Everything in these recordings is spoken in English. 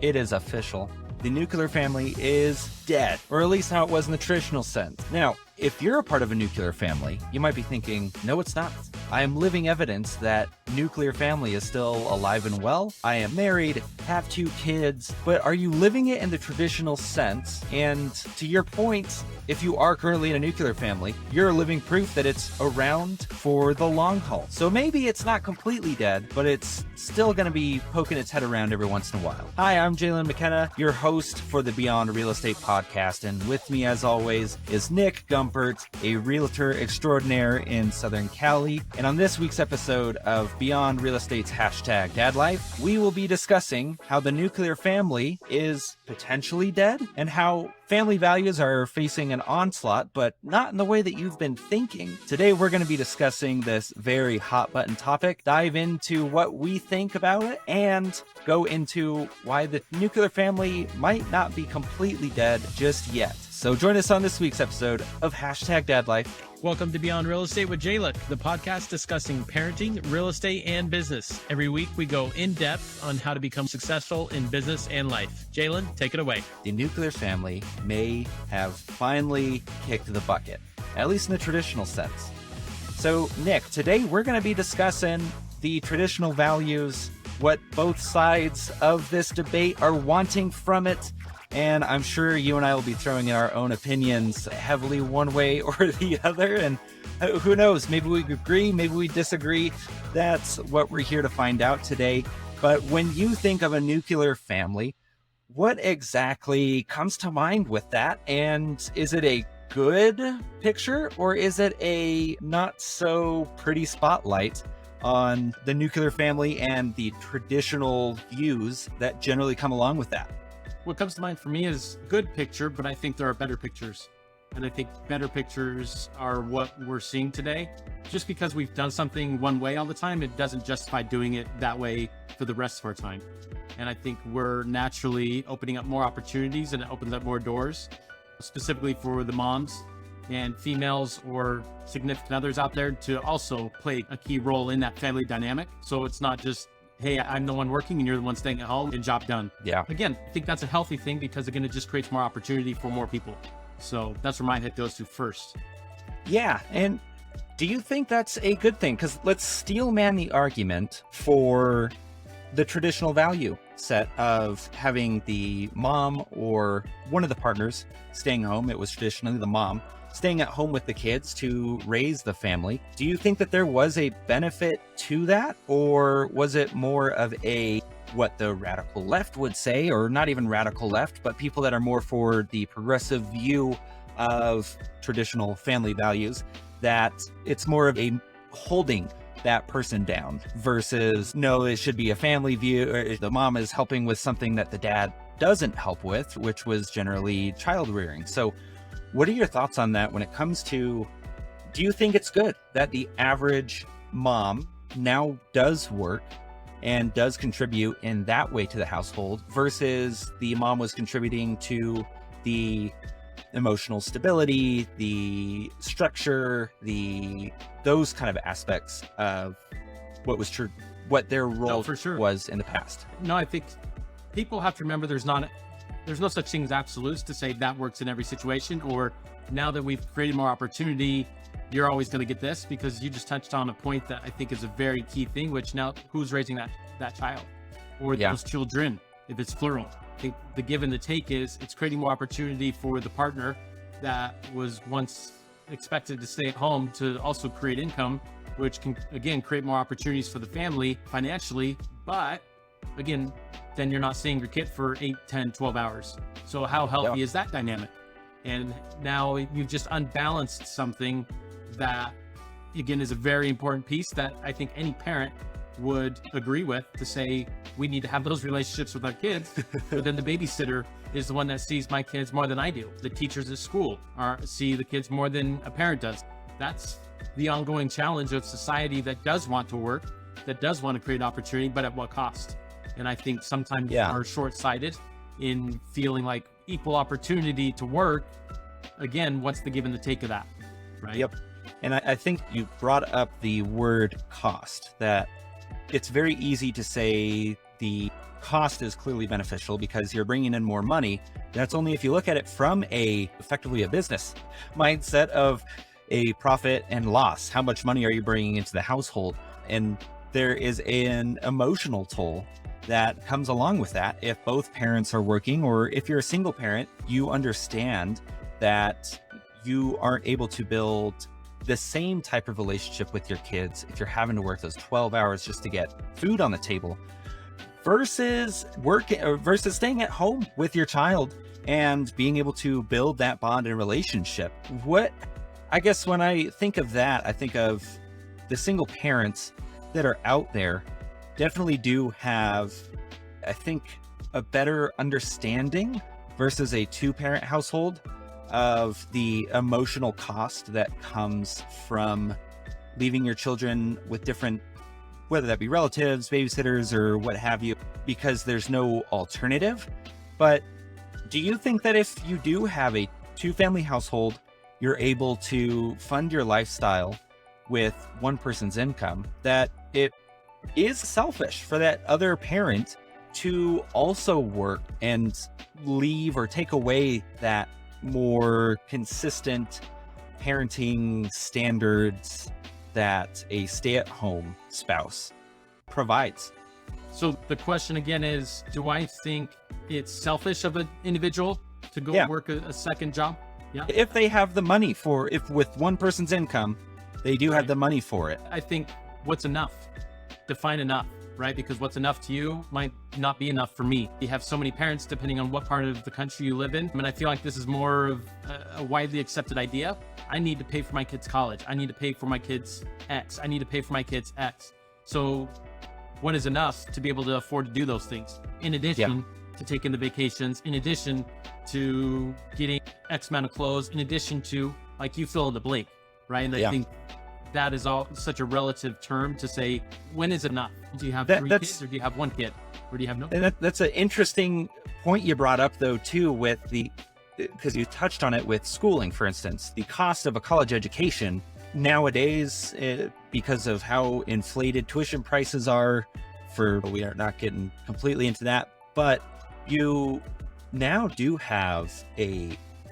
It is official. The nuclear family is dead, or at least how it was in the traditional sense. Now, if you're a part of a nuclear family, you might be thinking, no, it's not. I am living evidence that nuclear family is still alive and well. I am married, have 2 kids, but are you living it in the traditional sense? And to your point, if you are currently in a nuclear family, you're living proof that it's around for the long haul. So maybe it's not completely dead, but it's still going to be poking its head around every once in a while. Hi, I'm Jalen McKenna, your host for the Beyond Real Estate podcast. And with me, as always, is Nick Gumpert, a realtor extraordinaire in Southern Cali. And on this week's episode of Beyond Real Estate's hashtag Dadlife, we will be discussing how the nuclear family is potentially dead and how family values are facing an onslaught, but not in the way that you've been thinking. Today, we're going to be discussing this very hot button topic, dive into what we think about it, and go into why the nuclear family might not be completely dead just yet. So join us on this week's episode of hashtag Dadlife. Welcome to Beyond Real Estate with Jalen, the podcast discussing parenting, real estate, and business. Every week, we go in depth on how to become successful in business and life. Jalen, take it away. The nuclear family may have finally kicked the bucket, at least in the traditional sense. So, Nick, today we're going to be discussing the traditional values, what both sides of this debate are wanting from it. And I'm sure you and I will be throwing in our own opinions heavily one way or the other. And who knows, maybe we agree, maybe we disagree. That's what we're here to find out today. But when you think of a nuclear family, what exactly comes to mind with that? And is it a good picture, or is it a not so pretty spotlight on the nuclear family and the traditional views that generally come along with that? What comes to mind for me is good picture, but I think there are better pictures. And I think better pictures are what we're seeing today. Just because we've done something one way all the time, it doesn't justify doing it that way for the rest of our time. And I think we're naturally opening up more opportunities, and it opens up more doors, specifically for the moms and females or significant others out there to also play a key role in that family dynamic. So it's not just, hey, I'm the one working and you're the one staying at home and job done. Yeah. Again, I think that's a healthy thing because, again, it just creates more opportunity for more people. So that's where my head goes to first. Yeah. And do you think that's a good thing? Because let's steel man the argument for the traditional value set of having the mom or one of the partners staying home. It was traditionally the mom staying at home with the kids to raise the family. Do you think that there was a benefit to that, or was it more of a, what the radical left would say, or not even radical left, but people that are more for the progressive view of traditional family values, that it's more of a holding that person down versus, no, it should be a family view, or the mom is helping with something that the dad doesn't help with, which was generally child rearing. So what are your thoughts on that when it comes to, do you think it's good that the average mom now does work and does contribute in that way to the household versus the mom was contributing to the emotional stability, the structure, those kind of aspects of what was true, what their role was in the past? No, I think people have to remember there's no such thing as absolutes to say that works in every situation, or now that we've created more opportunity, you're always going to get this, because you just touched on a point that I think is a very key thing, which now who's raising that child or those children, if it's plural. I think the give and the take is it's creating more opportunity for the partner that was once expected to stay at home to also create income, which can, again, create more opportunities for the family financially, but again, then you're not seeing your kid for 8, 10, 12 hours. So how healthy is that dynamic? And now you've just unbalanced something that, again, is a very important piece that I think any parent would agree with, to say we need to have those relationships with our kids. But then the babysitter is the one that sees my kids more than I do. The teachers at school see the kids more than a parent does. That's the ongoing challenge of society that does want to work, that does want to create opportunity, but at what cost? And I think sometimes are short-sighted in feeling like equal opportunity to work. Again, what's the give and the take of that, right? Yep. And I think you brought up the word cost, that it's very easy to say the cost is clearly beneficial because you're bringing in more money. That's only if you look at it from effectively a business mindset of a profit and loss. How much money are you bringing into the household? And there is an emotional toll that comes along with that. If both parents are working, or if you're a single parent, you understand that you aren't able to build the same type of relationship with your kids if you're having to work those 12 hours just to get food on the table versus staying at home with your child and being able to build that bond and relationship. I guess when I think of that, I think of the single parents that are out there definitely do have, I think, a better understanding versus a two-parent household of the emotional cost that comes from leaving your children with different, whether that be relatives, babysitters, or what have you, because there's no alternative. But do you think that if you do have a two-family household, you're able to fund your lifestyle with one person's income, that it is selfish for that other parent to also work and leave or take away that more consistent parenting standards that a stay-at-home spouse provides? So the question again is, do I think it's selfish of an individual to go work a second job? Yeah. If they have the money if with one person's income, they do have the money for it. I think what's enough? Define enough, right? Because what's enough to you might not be enough for me. You have so many parents depending on what part of the country you live in. I mean, I feel like this is more of a widely accepted idea. I need to pay for my kids' college. I need to pay for my kids' X. I need to pay for my kids' X. So what is enough to be able to afford to do those things? In addition to taking the vacations, in addition to getting X amount of clothes, in addition to, like, you fill in the blank, right? And I think that is all such a relative term to say, when is enough? Do you have three kids, or do you have one kid, or do you have no? And that's an interesting point you brought up, though, too, with because you touched on it with schooling, for instance. The cost of a college education nowadays, because of how inflated tuition prices are, we are not getting completely into that, but you now do have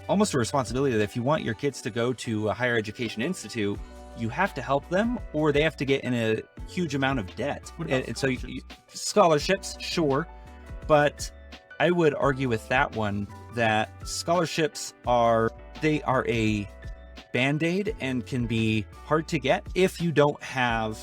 almost a responsibility that if you want your kids to go to a higher education institute, you have to help them, or they have to get in a huge amount of debt. And so scholarships, sure. But I would argue with that one that scholarships are a Band-Aid and can be hard to get if you don't have,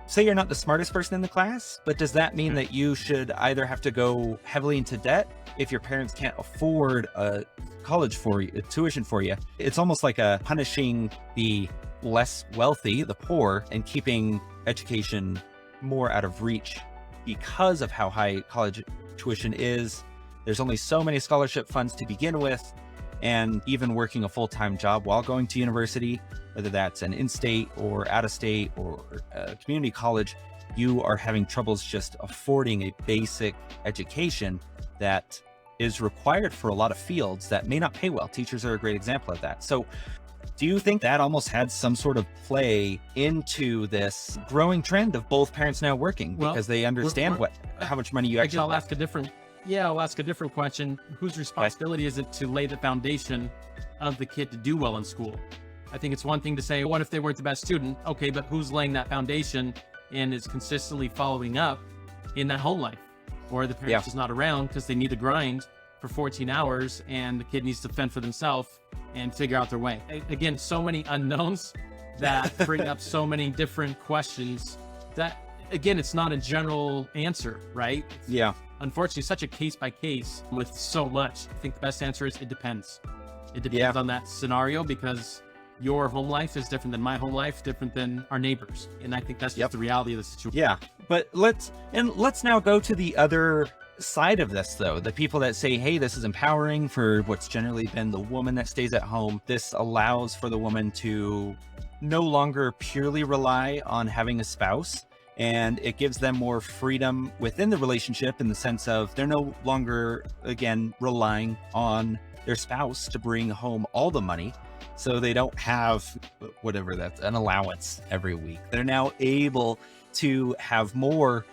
say you're not the smartest person in the class, but does that mean that you should either have to go heavily into debt if your parents can't afford a college for you, a tuition for you? It's almost like punishing the less wealthy, the poor, and keeping education more out of reach because of how high college tuition is. There's only so many scholarship funds to begin with, and even working a full-time job while going to university, whether that's an in-state or out-of-state or a community college, you are having troubles just affording a basic education that is required for a lot of fields that may not pay well. Teachers are a great example of that. So do you think that almost had some sort of play into this growing trend of both parents now working because they understand how much money you actually have? I'll ask a different question. Whose responsibility is it to lay the foundation of the kid to do well in school? I think it's one thing to say, what if they weren't the best student? Okay, but who's laying that foundation and is consistently following up in that home life? Or the parent's just not around because they need to grind for 14 hours and the kid needs to fend for themselves and figure out their way. Again, so many unknowns that bring up so many different questions that, again, it's not a general answer, right? Unfortunately, such a case by case with so much. I think the best answer is it depends. It depends on that scenario, because your home life is different than my home life, different than our neighbors. And I think that's just the reality of the situation. Yeah. But let's now go to the other side of this, though. The people that say, hey, this is empowering for what's generally been the woman that stays at home. This allows for the woman to no longer purely rely on having a spouse, and it gives them more freedom within the relationship in the sense of they're no longer, again, relying on their spouse to bring home all the money. So they don't have whatever that's an allowance every week. They're now able to have more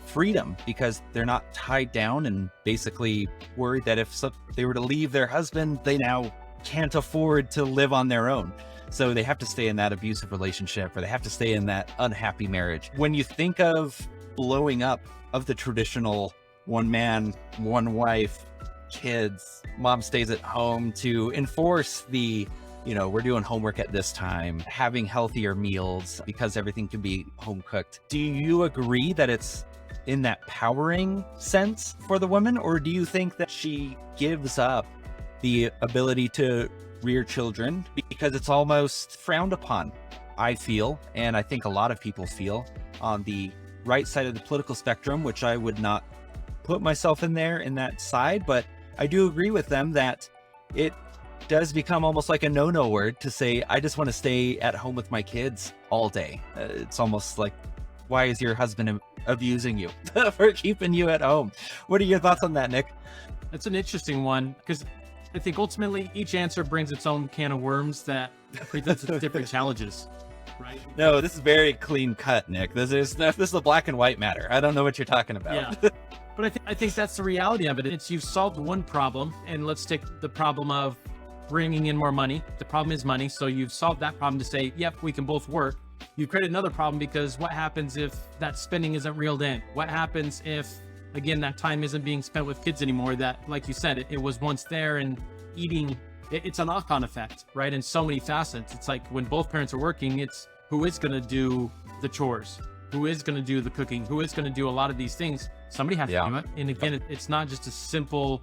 freedom because they're not tied down and basically worried that if they were to leave their husband, they now can't afford to live on their own. So they have to stay in that abusive relationship, or they have to stay in that unhappy marriage. When you think of blowing up of the traditional one man, one wife, kids, mom stays at home to enforce the, we're doing homework at this time, having healthier meals because everything can be home cooked. Do you agree that it's in that powering sense for the woman, or do you think that she gives up the ability to rear children because it's almost frowned upon? I feel, and I think a lot of people feel on the right side of the political spectrum, which I would not put myself in that side, but I do agree with them that it does become almost like a no-no word to say, I just want to stay at home with my kids all day. It's almost like, why is your husband abusing you for keeping you at home? What are your thoughts on that, Nick? That's an interesting one, because I think ultimately each answer brings its own can of worms that presents different challenges, right? No, this is very clean cut, Nick. This is a black and white matter. I don't know what you're talking about. Yeah. But I think that's the reality of it. It's you've solved one problem, and let's take the problem of bringing in more money. The problem is money. So you've solved that problem to say, yep, we can both work. You create another problem because what happens if that spending isn't reeled in? What happens if, again, that time isn't being spent with kids anymore? That, like you said, it was once there, and eating, it's a knock-on effect, right? In so many facets. It's like when both parents are working, it's who is going to do the chores? Who is going to do the cooking? Who is going to do a lot of these things? Somebody has to do it. And again, it's not just a simple,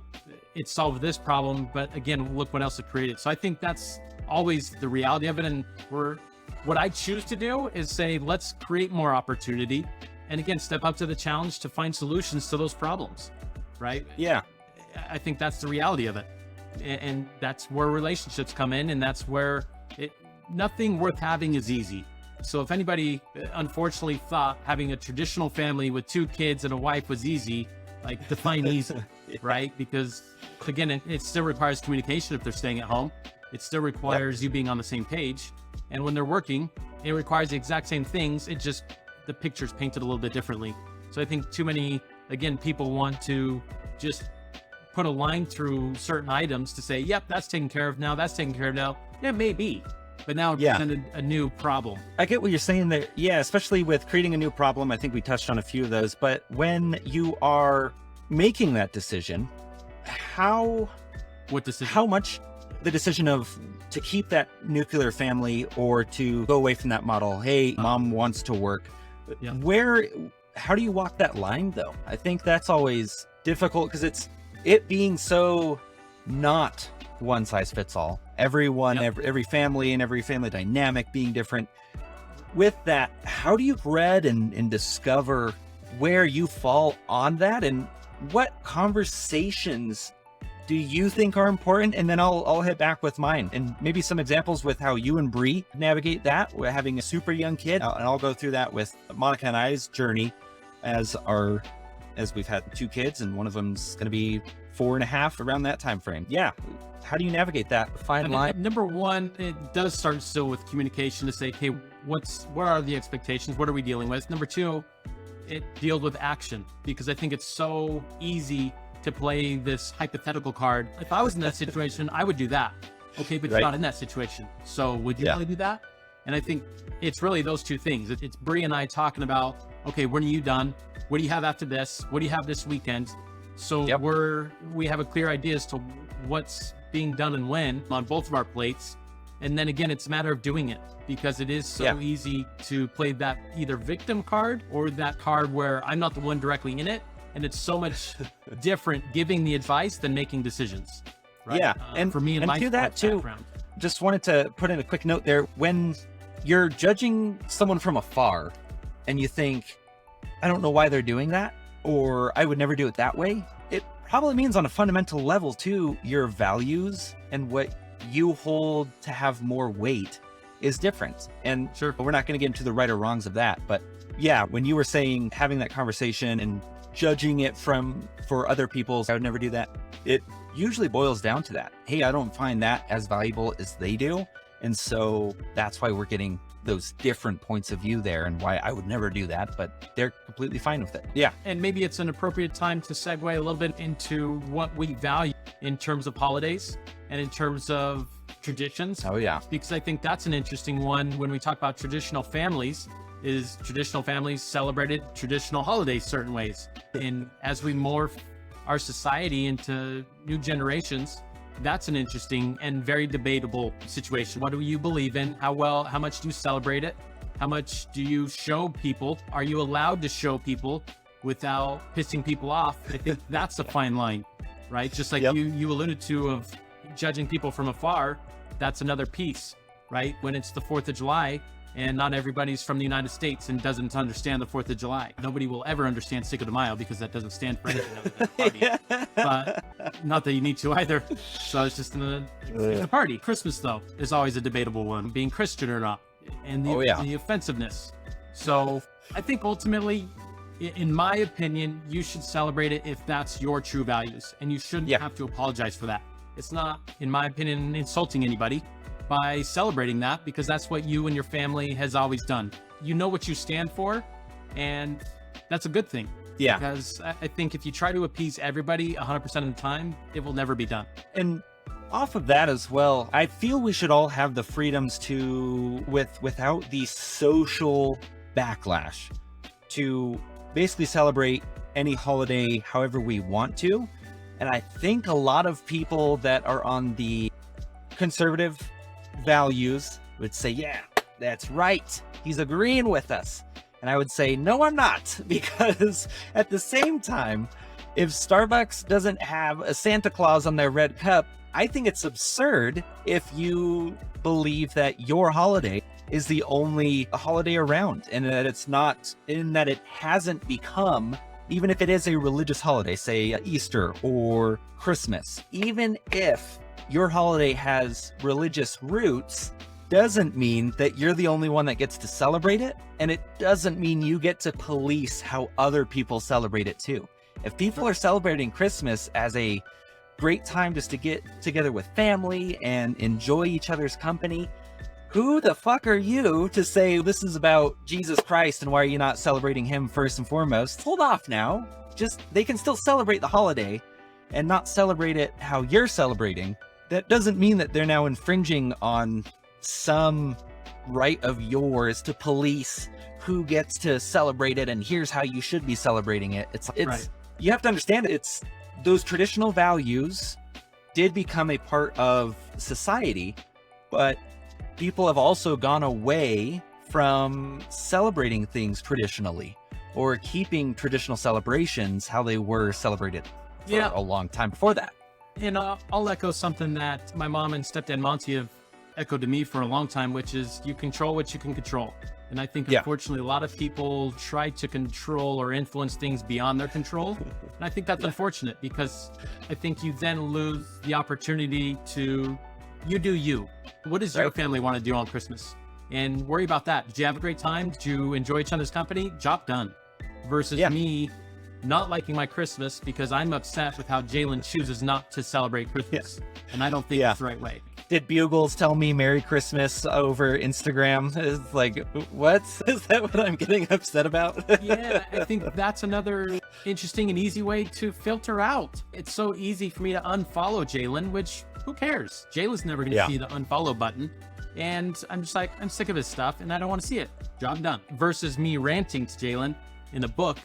it solved this problem, but again, look what else it created. So I think that's always the reality of it. And what I choose to do is say, let's create more opportunity. And again, step up to the challenge to find solutions to those problems, right? Yeah. I think that's the reality of it. And that's where relationships come in. And that's where nothing worth having is easy. So if anybody unfortunately thought having a traditional family with 2 kids and a wife was easy, like define easy, right? Because again, it still requires communication if they're staying at home. It still requires you being on the same page. And when they're working, it requires the exact same things. It just, the picture's painted a little bit differently. So I think too many, again, people want to just put a line through certain items to say, yep, that's taken care of now, that's taken care of now. Yeah, maybe. But now it presented a new problem. I get what you're saying there. Yeah, especially with creating a new problem. I think we touched on a few of those. But when you are making that decision, what decision? How much the decision of to keep that nuclear family or to go away from that model? Hey, mom wants to work. Yeah. How do you walk that line though? I think that's always difficult because it being so not one size fits all. Everyone, every family and every family dynamic being different. With that, how do you read and discover where you fall on that, and what conversations do you think are important? And then I'll hit back with mine and maybe some examples with how you and Bree navigate that. We're having a super young kid, and I'll go through that with Monica and I's journey as we've had 2 kids, and one of them's going to be 4.5 around that time frame. Yeah. How do you navigate that fine line? Number one, it does start still with communication to say, hey, what are the expectations? What are we dealing with? Number 2, it deals with action, because I think it's so easy to play this hypothetical card. If I was in that situation, I would do that. Okay, but you're not in that situation. So would you really do that? And I think it's really those 2 things. It's Bree and I talking about, okay, when are you done? What do you have after this? What do you have this weekend? So we have a clear idea as to what's being done and when on both of our plates. And then again, it's a matter of doing it, because it is so easy to play that either victim card or that card where I'm not the one directly in it. And it's so much different giving the advice than making decisions. Right? Yeah. And for me and my do that too. Background. Just wanted to put in a quick note there. When you're judging someone from afar and you think, I don't know why they're doing that, or I would never do it that way, it probably means on a fundamental level too, your values and what you hold to have more weight is different. And sure, we're not going to get into the right or wrongs of that. But yeah, when you were saying having that conversation and judging it for other people, I would never do that. It usually boils down to that. Hey, I don't find that as valuable as they do. And so that's why we're getting those different points of view there and why I would never do that, but they're completely fine with it. Yeah. And maybe it's an appropriate time to segue a little bit into what we value in terms of holidays and in terms of traditions. Oh, yeah. Because I think that's an interesting one when we talk about traditional families, is traditional families celebrated traditional holidays certain ways. And as we morph our society into new generations, that's an interesting and very debatable situation. What do you believe in? How much do you celebrate it? How much do you show people? Are you allowed to show people without pissing people off? I think that's a fine line, right? Just like you alluded to, of judging people from afar, that's another piece, right? When it's the 4th of July and not everybody's from the United States and doesn't understand the 4th of July. Nobody will ever understand Cinco de Mayo because that doesn't stand for anything other than a party. But not that you need to either. So it's just it's a party. Christmas, though, is always a debatable one, being Christian or not, and the offensiveness. So I think ultimately, in my opinion, you should celebrate it if that's your true values, and you shouldn't have to apologize for that. It's not, in my opinion, insulting anybody by celebrating that, because that's what you and your family has always done. You know what you stand for, and that's a good thing. Yeah. Because I think if you try to appease everybody 100% of the time, it will never be done. And off of that as well, I feel we should all have the freedoms to, without the social backlash, to basically celebrate any holiday however we want to. And I think a lot of people that are on the conservative values would say, yeah, that's right, he's agreeing with us. And I would say, no, I'm not, because at the same time, if Starbucks doesn't have a Santa Claus on their red cup, I think it's absurd if you believe that your holiday is the only holiday around, and that it's not, in that it hasn't become, even if it is a religious holiday, say Easter or Christmas, even if your holiday has religious roots, doesn't mean that you're the only one that gets to celebrate it. And it doesn't mean you get to police how other people celebrate it too. If people are celebrating Christmas as a great time just to get together with family and enjoy each other's company, who the fuck are you to say this is about Jesus Christ and why are you not celebrating him first and foremost? Hold off now. Just, they can still celebrate the holiday and not celebrate it how you're celebrating. That doesn't mean that they're now infringing on some right of yours to police who gets to celebrate it and here's how you should be celebrating it. It's right. You have to understand it's those traditional values did become a part of society, but people have also gone away from celebrating things traditionally or keeping traditional celebrations how they were celebrated for a long time before that. And I'll echo something that my mom and stepdad Monty have echoed to me for a long time, which is you control what you can control. And I think, unfortunately, a lot of people try to control or influence things beyond their control. And I think that's unfortunate, because I think you then lose the opportunity to, you do you. What does your family want to do on Christmas? And worry about that. Did you have a great time? Did you enjoy each other's company? Job done. Versus me not liking my Christmas because I'm upset with how Jalen chooses not to celebrate Christmas. And I don't think it's the right way. Did Bugles tell me Merry Christmas over Instagram? It's like, what? Is that what I'm getting upset about? Yeah, I think that's another interesting and easy way to filter out. It's so easy for me to unfollow Jalen, which, who cares? Jalen's never going to see the unfollow button. And I'm just like, I'm sick of his stuff and I don't want to see it. Job done. Versus me ranting to Jalen in a book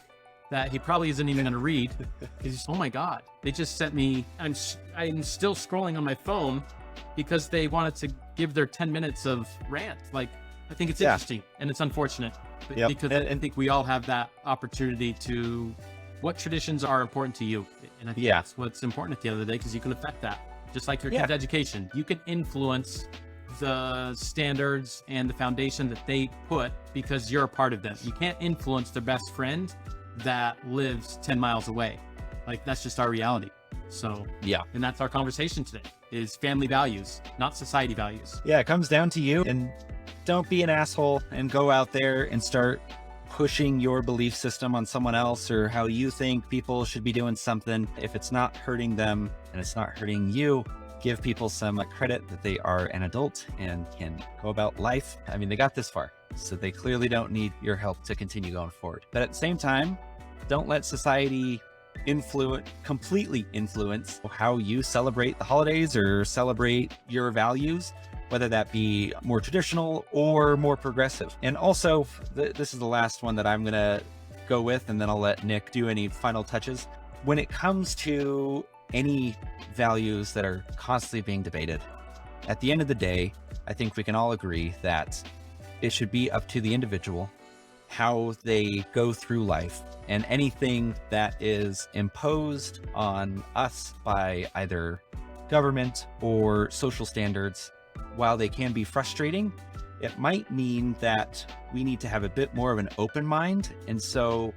that he probably isn't even going to read. He's just, oh my God, they just sent me, I'm still scrolling on my phone because they wanted to give their 10 minutes of rant. Like, I think it's interesting and it's unfortunate because I think we all have that opportunity to, what traditions are important to you? And I think that's what's important at the end of the day, because you can affect that. Just like your kids' education, you can influence the standards and the foundation that they put because you're a part of them. You can't influence their best friend that lives 10 miles away. Like, that's just our reality. So and that's our conversation today, is family values, not society values. It comes down to you, and don't be an asshole and go out there and start pushing your belief system on someone else or how you think people should be doing something. If it's not hurting them and it's not hurting you, give people some credit that they are an adult and can go about life. I mean, they got this far. So they clearly don't need your help to continue going forward. But at the same time, don't let society completely influence how you celebrate the holidays or celebrate your values, whether that be more traditional or more progressive. And also, this is the last one that I'm going to go with, and then I'll let Nick do any final touches. When it comes to any values that are constantly being debated, at the end of the day, I think we can all agree that it should be up to the individual how they go through life, and anything that is imposed on us by either government or social standards, while they can be frustrating, it might mean that we need to have a bit more of an open mind. And so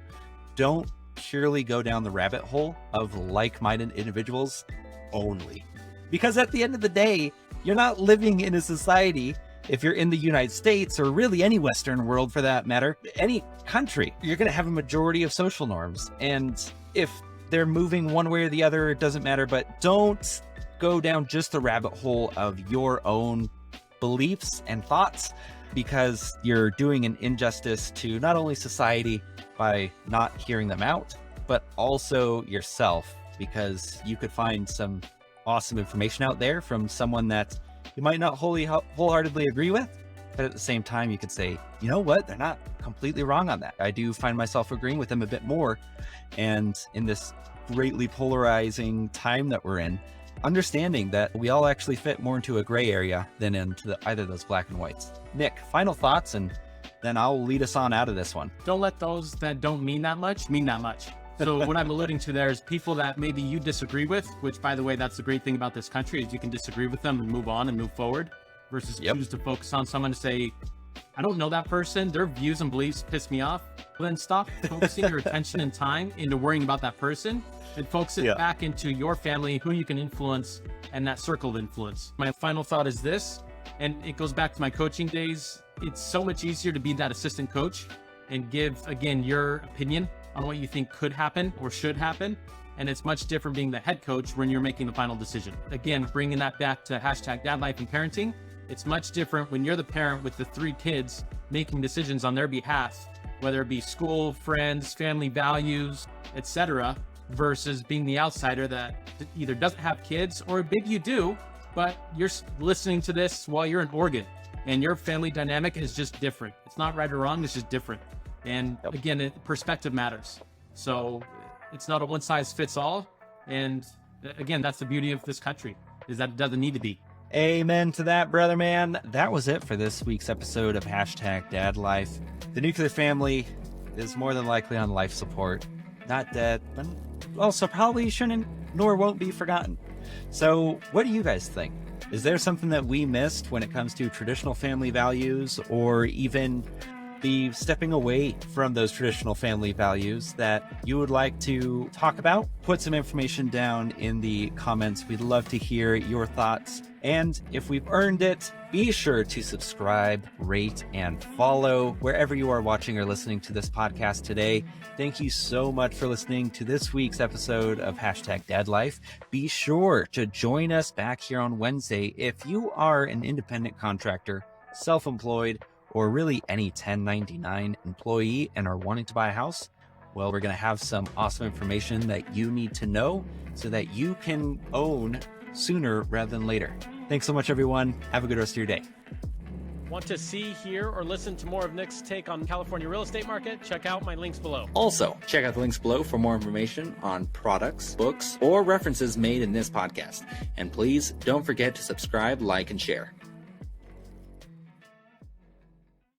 don't purely go down the rabbit hole of like-minded individuals only. Because at the end of the day, you're not living in a society, if you're in the United States or really any Western world for that matter, any country, you're going to have a majority of social norms. And if they're moving one way or the other, it doesn't matter. But don't go down just the rabbit hole of your own beliefs and thoughts, because you're doing an injustice to not only society by not hearing them out, but also yourself, because you could find some awesome information out there from someone that you might not wholeheartedly agree with, but at the same time, you could say, you know what, they're not completely wrong on that. I do find myself agreeing with them a bit more. And in this greatly polarizing time that we're in, understanding that we all actually fit more into a gray area than into either those black and whites. Nick, final thoughts, and then I'll lead us on out of this one. Don't let those that don't mean that much mean that much. So what I'm alluding to there is people that maybe you disagree with, which, by the way, that's the great thing about this country, is you can disagree with them and move on and move forward, versus choose to focus on someone to say, I don't know that person, their views and beliefs piss me off. Well, then stop focusing your attention and time into worrying about that person, and focus it back into your family, who you can influence, and that circle of influence. My final thought is this, and it goes back to my coaching days. It's so much easier to be that assistant coach and give, again, your opinion on what you think could happen or should happen. And it's much different being the head coach when you're making the final decision. Again, bringing that back to hashtag Dadlife and parenting. It's much different when you're the parent with the 3 kids making decisions on their behalf, whether it be school, friends, family values, etc., versus being the outsider that either doesn't have kids, or maybe you do, but you're listening to this while you're in Oregon and your family dynamic is just different. It's not right or wrong, it's just different. And again, perspective matters. So it's not a one size fits all. And again, that's the beauty of this country, is that it doesn't need to be. Amen to that, brother man. That was it for this week's episode of hashtag Dadlife. The nuclear family is more than likely on life support. Not dead, but also probably shouldn't nor won't be forgotten. So what do you guys think? Is there something that we missed when it comes to traditional family values, or even the stepping away from those traditional family values that you would like to talk about? Put some information down in the comments. We'd love to hear your thoughts. And if we've earned it, be sure to subscribe, rate, and follow wherever you are watching or listening to this podcast today. Thank you so much for listening to this week's episode of hashtag Dadlife. Be sure to join us back here on Wednesday if you are an independent contractor, self-employed, or really any 1099 employee and are wanting to buy a house. Well, we're going to have some awesome information that you need to know so that you can own sooner rather than later. Thanks so much, everyone. Have a good rest of your day. Want to see, hear, or listen to more of Nick's take on California real estate market? Check out my links below. Also, check out the links below for more information on products, books, or references made in this podcast. And please don't forget to subscribe, like, and share.